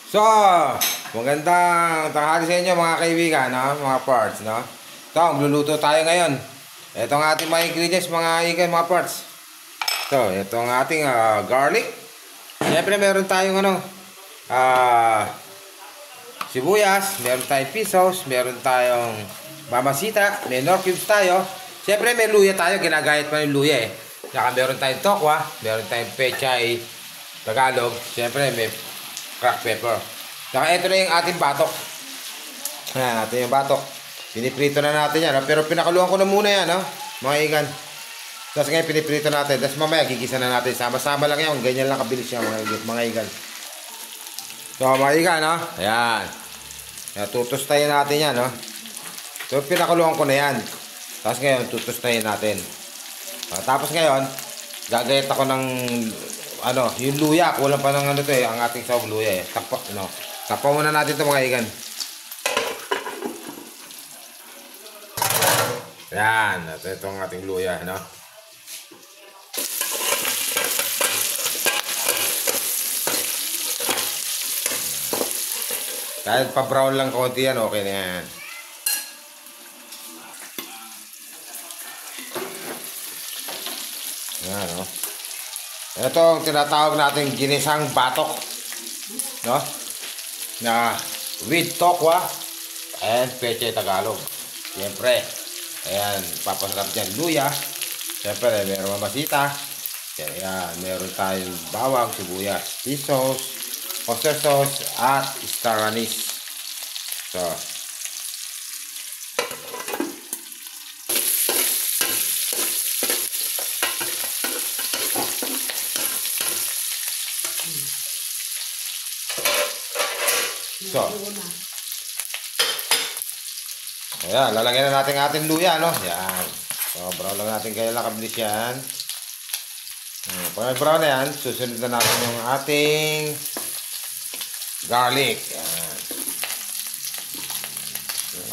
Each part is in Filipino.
So, magandang tanghali sa inyo mga kaibigan, no? Mga parts, no? Ito, magluluto tayo ngayon. Ito ang ating mga ingredients, mga ikan, mga parts. So, ito ang ating garlic. Siyempre, meron tayong sibuyas, meron tayong pisos, meron tayong mamasita, may nor cubes tayo. Siyempre, may luya tayo, ginagayat pa yung luya eh. Saka meron tayong tokwa, meron tayong pechay Tagalog. Siyempre, may cracked pepper. Saka ito na yung ating batok. Ayan, ito yung batok. Piniprito na natin yan. Pero pinakaluan ko na muna yan, no? Mga ikan. Tapos ngayon piniprito natin. Tapos mamaya gigisa na natin. Sama-sama lang yan. Ganyan lang kabilis yan, mga ikan. So, mga ikan, no? Ayan. Tutustayin natin yan, no? So, pinakaluan ko na yan. Tapos ngayon, tutustayin natin. Tapos ngayon, gagayat ako ng yung luya. Kulang pa ng ang ating sawang luya eh. Takpa muna natin ito mga ikan. Yan. Ito ang ating luya, no? Kahit pa-brown lang konti yan, okay na yan. Yan, no? Ito ang tinatawag natin ginisang batok, no? Na with tokwa and pechay Tagalog. Siyempre, ayan, papasarap dyan luya. Siyempre, meron mamasita. Ayan, meron tayong bawang, sibuyas, pisos, oyster sauce, at star anise. So, ayan, lalagyan na natin ating luya, no? Ayan. So, brown lang natin kaya lang kabilis yan. Pag may brown na yan, susunod na natin yung ating garlic. Ayan.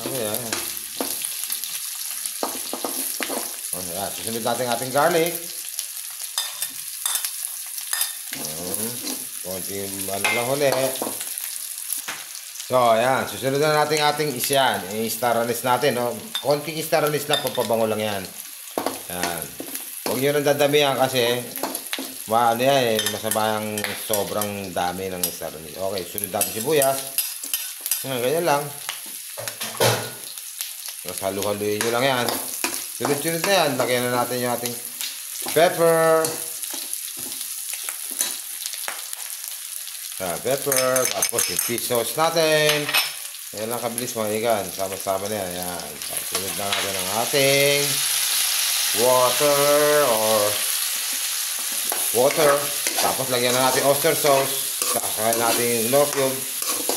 Ayan. Ayan. Susunod natin ating garlic. Konti lang huli. So, ayan. Susunod na natin ating isyan. Star anise natin, no? Konting star anise na, pampabango lang yan. Ayan. Huwag nyo nang dadamihan kasi yan eh. Masama yung sobrang dami ng star anise. Okay, sunod natin sibuyas. Ayan, ganyan lang. Tapos halu-haluin nyo lang yan. Sunod-sunod na yan. Lagyan na natin yung ating pepper. Pepper, tapos yung fish sauce natin. Ayan lang kabilis mga ikan. Sama-sama na yan. Ayan. Sunod na natin ang ating water. Tapos lagyan na natin oyster sauce. Saka natin nor cube.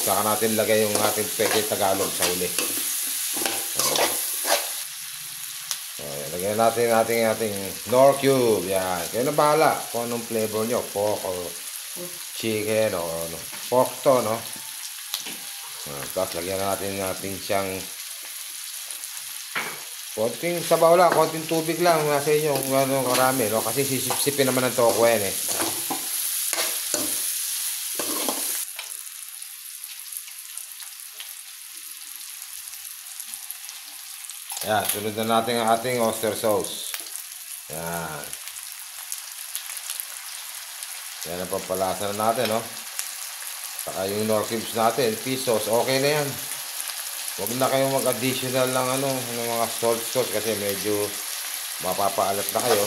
Saka natin lagay yung ating pechay Tagalog sa uli. Lagyan natin ating nor cube. Yan. Kayo na bahala kung anong flavor nyo. Pork or chicken o pork to, no? Tapos lagyan natin siyang konting sabaw lang, konting tubig lang nasa inyo kung ano karami, no? Kasi sisip-sipin naman ng toko yan eh. Yan, sunod na natin ang ating oyster sauce. Yan. Yan ang pampalasa na natin, no? Saka yung nor cubes natin, pisos, okay na yan. Huwag na kayong mag-additional ng ng mga salt sauce kasi medyo mapapaalat na kayo.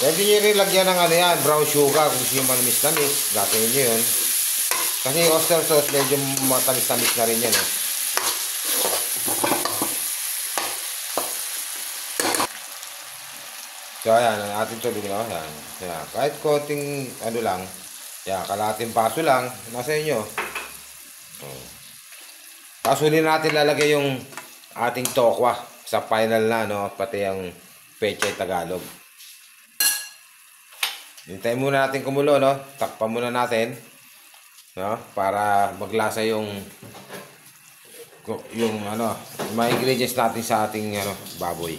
Pwede nyo rin lagyan ng yan, brown sugar kung siya manamis-namis. Gagawin nyo yun. Kasi yung oyster sauce medyo matamis-tamis na rin yan, eh. So, ayan, ang ating tubig, no? Ayan. Ayan. Kahit konting, lang, ayan, kalahating baso lang, nasa inyo. Tapos huli natin lalagay yung ating tokwa sa final na, no? Pati yung pechay Tagalog. Hintayin muna natin kumulo, no? Takpan muna natin, no? Para maglasa yung mga ingredients natin sa ating, baboy.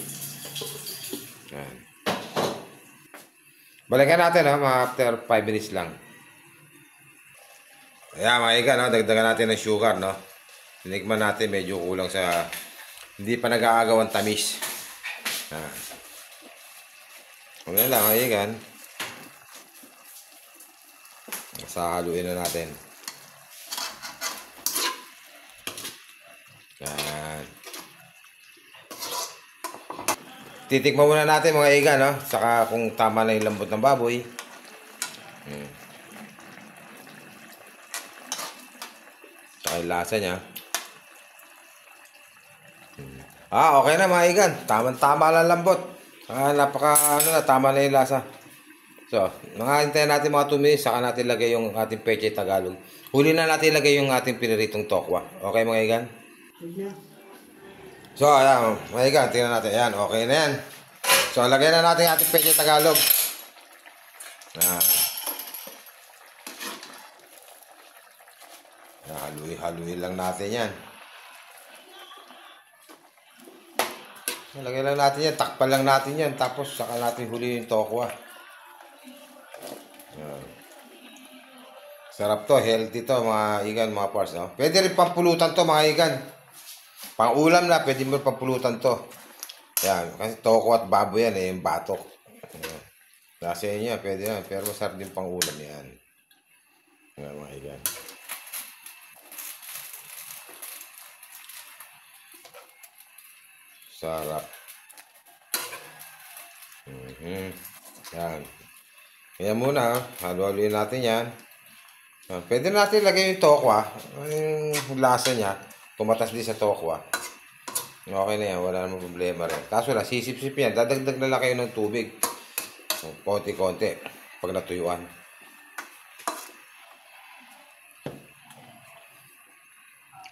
Ayan. Balikan natin mga after 5 minutes lang. Ayan mga igan, no? Dagdagan natin ng sugar, no? Tinikman natin, medyo kulang sa... Hindi pa nag-aagaw ang tamis. Ano na lang mga igan. Sahaluin na natin. Yan. Titikman muna natin mga igan, no? Saka kung tama na yung lambot ng baboy. Saka yung lasa niya. Okay na mga igan. Tama-tama lang lambot. Tama na yung lasa. So, hintayin natin mga 2 minutes, saka natin lagay yung ating Pechay Tagalog. Huli na natin lagay yung ating piniritong tokwa. Okay mga igan? So, ayan, mga igan, tingnan natin. Ayan, okay na yan. So, lagay na natin yung ating Pechay Tagalog. Haluin lang natin yan. Lagay lang natin yan, takpan lang natin yan, tapos saka natin huli yung tokwa. Sarap to, healthy to mga igan, mga parts. No? Pwede rin pampulutan to mga igan. Pang ulam na, pwede mo pampulutan to. Yan, kasi toko at baboy yan, yung batok. Nasa inyo, pwede yan, pero masarap din pang ulam yan. Yan mga igan. Sarap. Yan. Kaya muna, halo-haloin natin yan. Pwede natin lagay yung tokwa. Yung lasa niya, tumatas din sa tokwa. Okay na yan, wala namang problema rin. Kaso na, sisip-sip yan. Dadagdag na lang kayo ng tubig. Konti-konti. Pag natuyuan.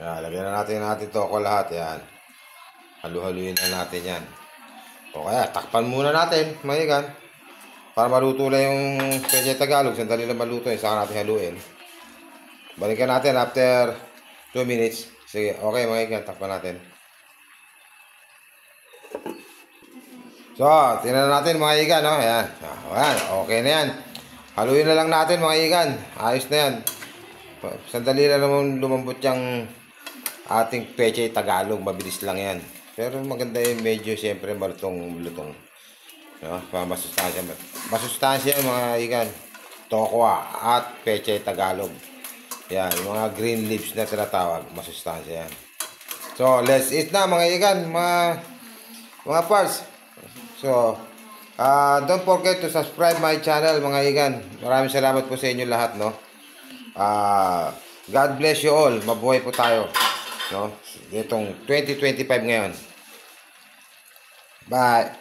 Lagyan na natin tokwa lahat. Yan. Halu-haluin na natin yan. O kaya, takpan muna natin, mahigan. Para maluto na yung Pechay Tagalog. Sandali lang maluto yun, saka natin haluin. Balikan natin after 2 minutes. Sige, okay mga igan, takpan natin. So, tingnan natin mga igan, no? Ayan. Ayan, okay na yan. Haluin na lang natin mga igan. Ayos na yan. Sandali lang naman lumambot yung ating Pechay Tagalog. Mabilis lang yan. Pero maganda yung medyo siyempre malutong-lutong. No? Masustansya mga igan. Tokwa at Pechay Tagalog. Yan, yung mga green leaves na tinatawag, masustansya yan. So, let's eat na mga igan, mga parts. So, don't forget to subscribe my channel mga igan. Maraming salamat po sa inyo lahat, no. God bless you all. Mabuhay po tayo, no. Itong 2025 ngayon. Bye.